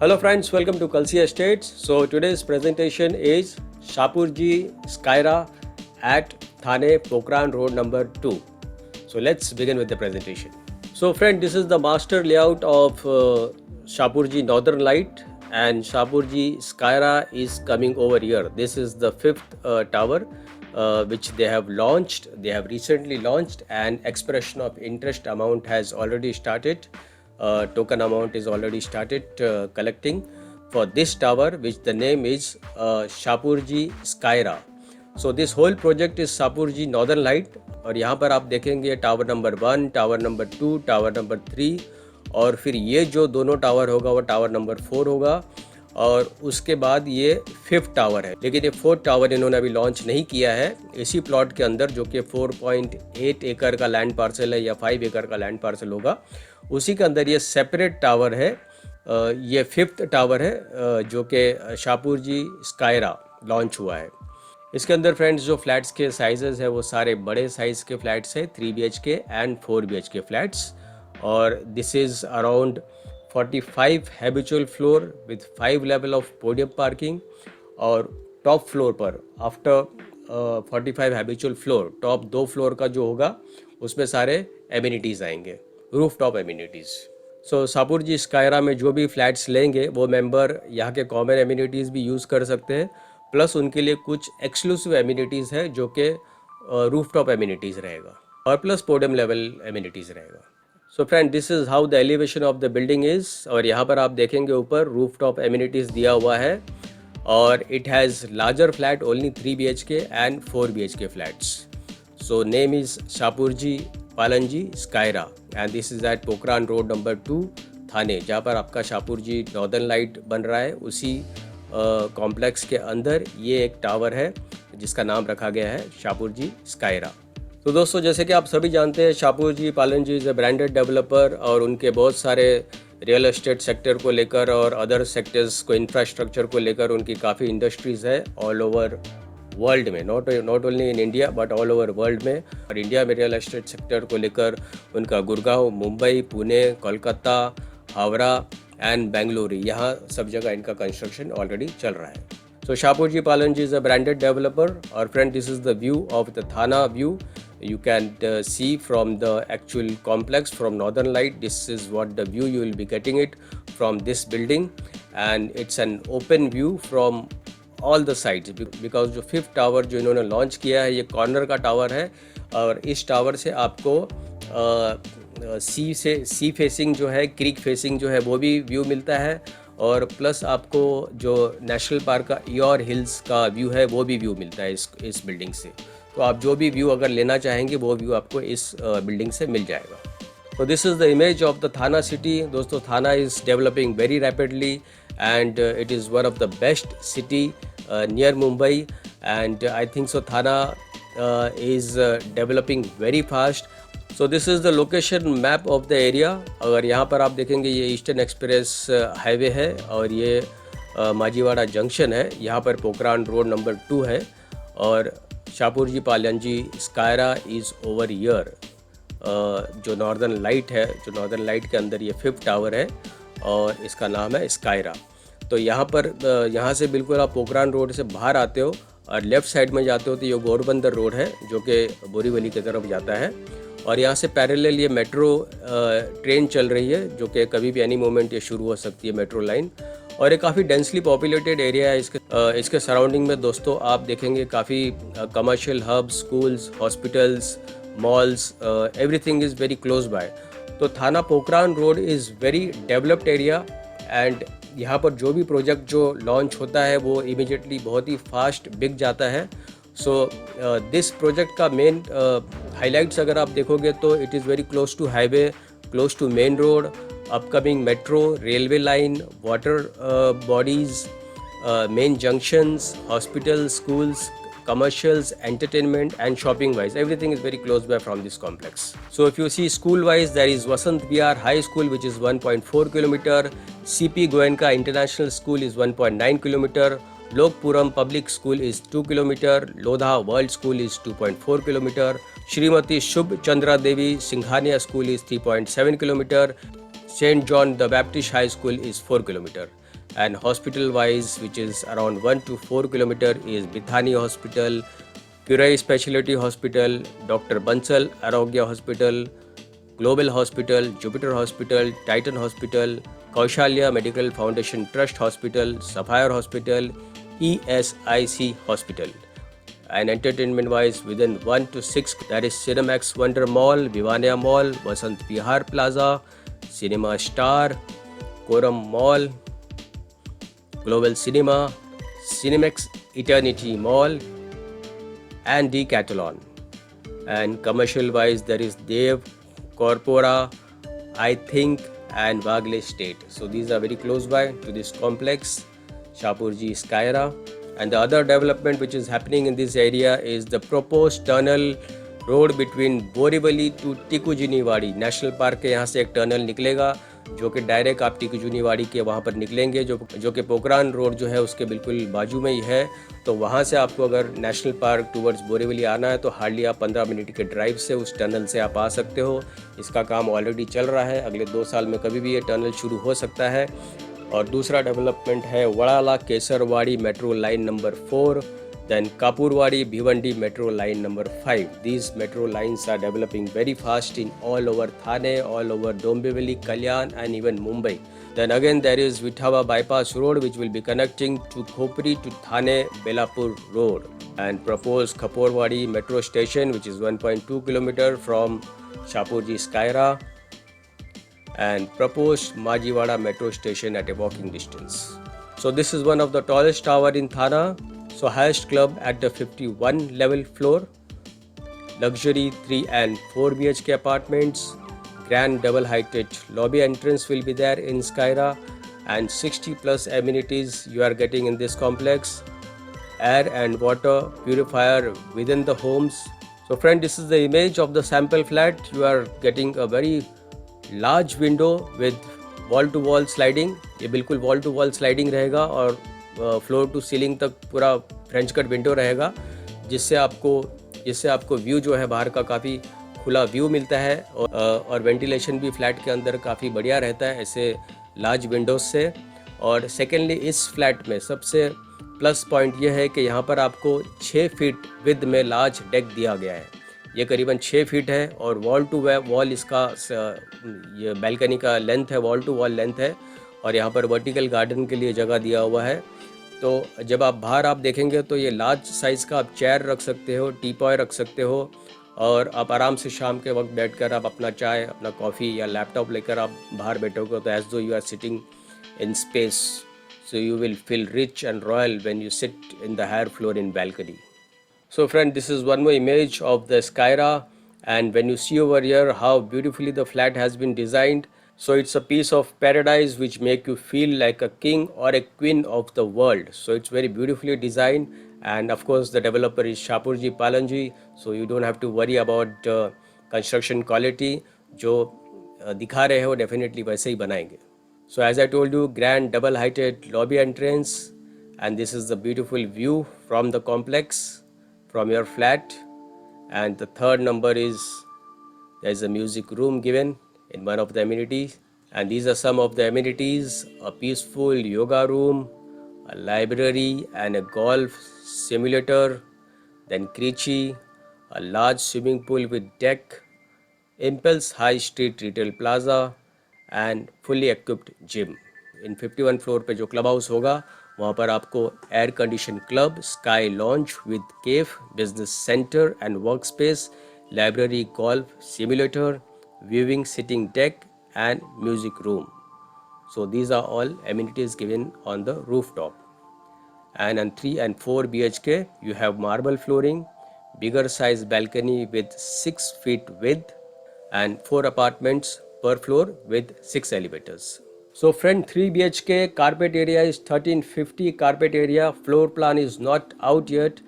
Hello friends, welcome to Kalsi Estates. So today's presentation is Shapurji Skyra at Thane Pokhran Road number 2. So let's begin with the presentation. So friend, this is the master layout of Shapurji Northern Light, and Shapurji Skyra is coming over here. This is the fifth tower which they have launched. They have recently launched, and expression of interest amount has already started. Token amount is already started collecting for this tower, which the name is Shapurji Skyra. So this whole project is Shapurji Northern Light, और यहाँ पर आप देखेंगे tower number 1, tower number 2, tower number 3, और फिर ये जो दोनों टावर होगा वो टावर नंबर 4 होगा, और उसके बाद ये 5th टावर है। लेकिन ये 4th टावर इन्होंने अभी लॉन्च नहीं किया है। इसी प्लॉट के अंदर, जो कि 4.8 एकड़ का लैंड पार्सल है या 5 एकड़ का लैंड पार्सल होगा, उसी के अंदर ये सेपरेट टावर है। ये 5th टावर है जो कि शाहपुरजी स्कायरा लॉन्च हुआ है। इसके अंदर फ्रेंड्स जो फ्लैट्स के साइजेस है वो सारे बड़े साइज़ के फ्लैट्स है, 3 BHK एंड 4 BHK फ्लैट्स, और this is around 45 habitual floor with 5 level of podium parking, और टॉप फ्लोर पर after 45 habitual floor, top 2 floor का जो होगा उसमें सारे एमिनिटीज़ आएंगे, रूफ टॉप एमिनिटीज़। सो शाहपुरजी स्कायरा में जो भी फ्लैट्स लेंगे वो मेंबर यहाँ के कॉमन एमिनिटीज़ भी यूज़ कर सकते हैं, प्लस उनके लिए कुछ एक्सक्लूसिव एमिनिटीज़ है जो कि रूफ टॉप एमिनिटीज़ रहेगा, और प्लस पोडियम लेवल एमिनिटीज़ रहेगा। So friend, this is how the elevation of the building is, और यहाँ पर आप देखेंगे ऊपर रूफ टॉप एमिनिटीज़ दिया हुआ है, और it has larger flat only 3 BHK and 4 BHK flats. So name is Shapoorji Pallonji Skyra, and this is at Pokhran road number 2 Thane, जहाँ पर आपका शाहपुरजी नॉर्दर्न लाइट बन रहा है। उसी कॉम्प्लेक्स के अंदर ये एक टावर है जिसका नाम रखा गया है शाहपुरजी स्कायरा। तो दोस्तों, जैसे कि आप सभी जानते हैं, Shapoorji Pallonji is a branded developer, और उनके बहुत सारे रियल एस्टेट सेक्टर को लेकर और अदर सेक्टर्स को, इंफ्रास्ट्रक्चर को लेकर उनकी काफ़ी इंडस्ट्रीज़ है ऑल ओवर वर्ल्ड में, not only in India but all over world में। और इंडिया में रियल एस्टेट सेक्टर को लेकर उनका गुड़गांव, मुंबई, पुणे, कोलकाता, हावड़ा एंड बेंगलुरु, यहाँ सब जगह इनका कंस्ट्रक्शन ऑलरेडी चल रहा है। So Shapurji Palanji is a branded developer. Our friend, this is the view of the Thana view. You can see from the actual complex from Northern Light. This is what the view you will be getting it from this building, and it's an open view from all the sides because जो 5th tower जो इन्होंने launch किया है ये corner का tower है, और इस टावर से आपको सी फेसिंग जो है, क्रीक फेसिंग जो है वो भी व्यू मिलता है, और प्लस आपको जो नेशनल पार्क का ईयर हिल्स का व्यू है वो भी व्यू मिलता है इस बिल्डिंग से। तो आप जो भी व्यू अगर लेना चाहेंगे वो व्यू आपको इस बिल्डिंग से मिल जाएगा। तो this is the image of the Thana city. दोस्तों, Thana is developing very rapidly, and it is one of the best city near Mumbai, and I think so Thana is developing very fast. So this is the location map of the area. अगर यहाँ पर आप देखेंगे ये eastern express highway है, और ये Majiwada junction है। यहाँ पर पोखरान रोड नंबर 2 है, और Shapoorji Pallonji Skyra is over year. जो नॉर्दर्न लाइट है, जो नॉर्दर्न लाइट के अंदर ये 5th टावर है, और इसका नाम है स्कायरा। तो यहाँ पर यहाँ से बिल्कुल आप पोखरान रोड से बाहर आते हो और लेफ़्ट साइड में जाते हो तो ये गोरबंदर रोड है जो कि बोरीवली की तरफ जाता है, और यहाँ से पैरेलल ये मेट्रो ट्रेन चल रही है जो कि कभी भी एनी मोमेंट ये शुरू हो सकती है, मेट्रो लाइन। और ये काफ़ी डेंसली पॉपुलेटेड एरिया है। इसके सराउंडिंग में दोस्तों आप देखेंगे काफ़ी commercial hub, schools, hospitals, malls, everything is very close by. तो थाना Pokhran road is very developed area, and यहाँ पर जो भी प्रोजेक्ट जो लॉन्च होता है वो इमीडिएटली बहुत ही फास्ट बिक जाता है। सो दिस प्रोजेक्ट का मेन हाइलाइट्स अगर आप देखोगे तो it is very close to highway, close to main road, upcoming metro, railway line, water bodies, main junctions, hospital, schools, commercials, entertainment and shopping wise, everything is very close by from this complex. So if you see school wise, there is Vasant Vihar High School which is 1.4 kilometer, CP Goenka International School is 1.9 kilometer, Lokpuram Public School is 2 kilometer, Lodha World School is 2.4 kilometer, Shrimati Shubh Chandra Devi Singhania School is 3.7 kilometer, St. John the Baptist High School is 4 kilometer. And hospital wise, which is around 1 to 4 kilometer, is Bithani Hospital, Curai Specialty Hospital, Dr. Bansal Arogya Hospital, Global Hospital, Jupiter Hospital, Titan Hospital, Kaushalya Medical Foundation Trust Hospital, Sapphire Hospital, ESIC Hospital. And entertainment wise, within 1 to 6, that is Cinemax Wonder Mall, Vivania Mall, Vasant Vihar Plaza, Cinema Star, Coram Mall, Global Cinema, Cinemax Eternity Mall, and Decathlon. And commercial wise, there is Dev, Corpora, I Think, and Wagle State. So these are very close by to this complex, Shapurji Skyra. And the other development which is happening in this area is the proposed tunnel road between Borivali to Tikujuniwadi. National park के यहाँ से एक tunnel निकलेगा जो कि direct आप टिकुजुनीवाड़ी के वहाँ पर निकलेंगे, जो कि पोखरान रोड जो है उसके बिल्कुल बाजू में ही है। तो वहाँ से आपको अगर नेशनल पार्क टूवर्ड्स बोरीवली आना है तो हार्डली आप 15 मिनट के ड्राइव से उस टनल से आप आ सकते हो। इसका काम ऑलरेडी चल रहा है, अगले 2 साल में कभी भी ये टनल शुरू हो सकता है। और दूसरा डेवलपमेंट है Wadala Kesarwadi metro line number 4, then Kapurwadi Bhivandi metro line number 5. These metro lines are developing very fast in all over Thane, all over Dombivli, Kalyan, and even Mumbai. Then again there is Vithava bypass road which will be connecting to Khopri to Thane Belapur road, and proposed Kapurwadi metro station which is 1.2 km from Shapurji Skyra, and proposed Majiwada metro station at a walking distance. So this is one of the tallest tower in Thana. So highest club at the 51 level floor, luxury 3 and 4 BHK apartments, grand double heighted lobby entrance will be there in Skyra, and 60 plus amenities you are getting in this complex, air and water purifier within the homes. So friend, this is the image of the sample flat. You are getting a very large window with wall to wall sliding. ये बिल्कुल wall to wall sliding रहेगा और floor to ceiling तक पूरा French cut window रहेगा, जिससे आपको view जो है बाहर का काफ़ी खुला व्यू मिलता है, और वेंटिलेशन भी फ्लैट के अंदर काफ़ी बढ़िया रहता है ऐसे लार्ज विंडोज से। और सेकेंडली इस फ्लैट में सबसे प्लस पॉइंट ये है कि यहाँ पर आपको 6 फीट विद में लार्ज डेक दिया गया है। ये करीबन 6 फीट है और वॉल टू वॉल इसका ये बैल्कनी का लेंथ है, वॉल टू वॉल लेंथ है, और यहाँ पर वर्टिकल गार्डन के लिए जगह दिया हुआ है। तो जब आप बाहर आप देखेंगे तो ये लार्ज साइज़ का आप चेयर रख सकते हो, टीपॉय रख सकते हो, और आप आराम से शाम के वक्त बैठकर आप अपना चाय, अपना कॉफ़ी या लैपटॉप लेकर आप बाहर बैठोगे तो as though you are sitting in space, so you will feel rich and royal when you sit in the higher floor in balcony. So friend, this is one more image of the Skyra, and when you see over here how beautifully the flat has been designed, so it's a piece of paradise which make you feel like a king or a queen of the world. So it's very beautifully designed, and of course the developer is Shapurji Palanji, so you don't have to worry about construction quality. जो दिखा रहे हो definitely वैसे ही बनाएंगे. So as I told you, grand double heighted lobby entrance, and this is the beautiful view from the complex, from your flat. And the third number is there's a music room given in one of the amenities, and these are some of the amenities: a peaceful yoga room, a library and a golf simulator, then Krichi, a large swimming pool with deck, Impulse High Street Retail Plaza, and fully equipped gym. In 51 floor पे जो club house होगा वहाँ पर आपको air condition club, sky launch with cafe, business centre and work space, library, golf simulator, viewing sitting deck and music room. So these are all amenities given on the rooftop. And on 3 and 4 BHK you have marble flooring, bigger size balcony with 6 feet width, and 4 apartments per floor with 6 elevators. So friend, 3 BHK carpet area is 1350 carpet area. Floor plan is not out yet.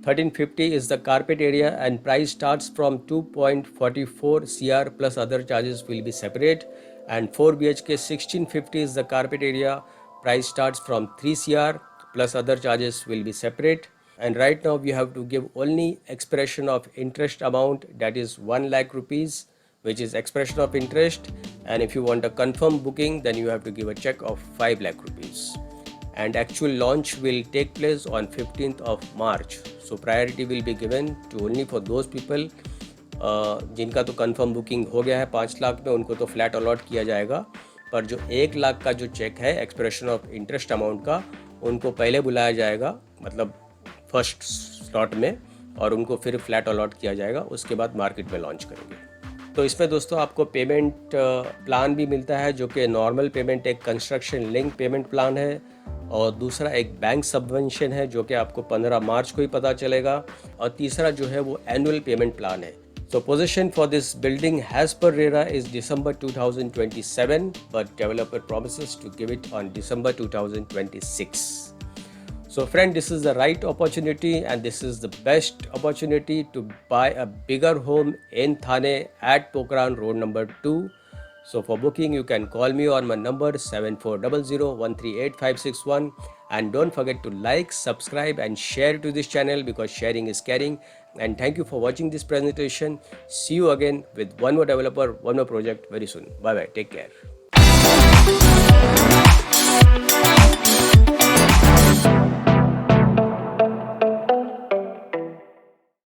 1350 is the carpet area, and price starts from 2.44 CR plus other charges will be separate. And 4 BHK 1650 is the carpet area. Price starts from 3 CR plus other charges will be separate. And right now we have to give only expression of interest amount, that is 1 lakh rupees, which is expression of interest. And if you want a confirmed booking, then you have to give a check of 5 lakh rupees. and actual launch will take place on 15th of March. So priority will be given to only for those people जिनका तो confirm booking हो गया है 5 लाख में, उनको तो flat allot किया जाएगा, पर जो 1 लाख का जो चेक है एक्सप्रेशन ऑफ इंटरेस्ट अमाउंट का, उनको पहले बुलाया जाएगा, मतलब फर्स्ट स्लॉट में, और उनको फिर फ्लैट अलॉट किया जाएगा, उसके बाद मार्केट में लॉन्च करेंगे। तो इसमें दोस्तों आपको पेमेंट प्लान भी मिलता है, जो कि नॉर्मल पेमेंट एक कंस्ट्रक्शन लिंक पेमेंट प्लान है, और दूसरा एक बैंक सबवेंशन है जो कि आपको 15 मार्च को ही पता चलेगा, और तीसरा जो है वो एनुअल पेमेंट प्लान है। So possession for this building as per RERA is December 2027, but developer promises to give it on December 2026. So friend, this is the right opportunity and this is the best opportunity to buy a bigger home in Thane at Pokhran Road number 2. So for booking, you can call me on my number 7400138561, and don't forget to like, subscribe and share to this channel because sharing is caring. And thank you for watching this presentation. See you again with one more developer, one more project very soon. Bye bye. Take care.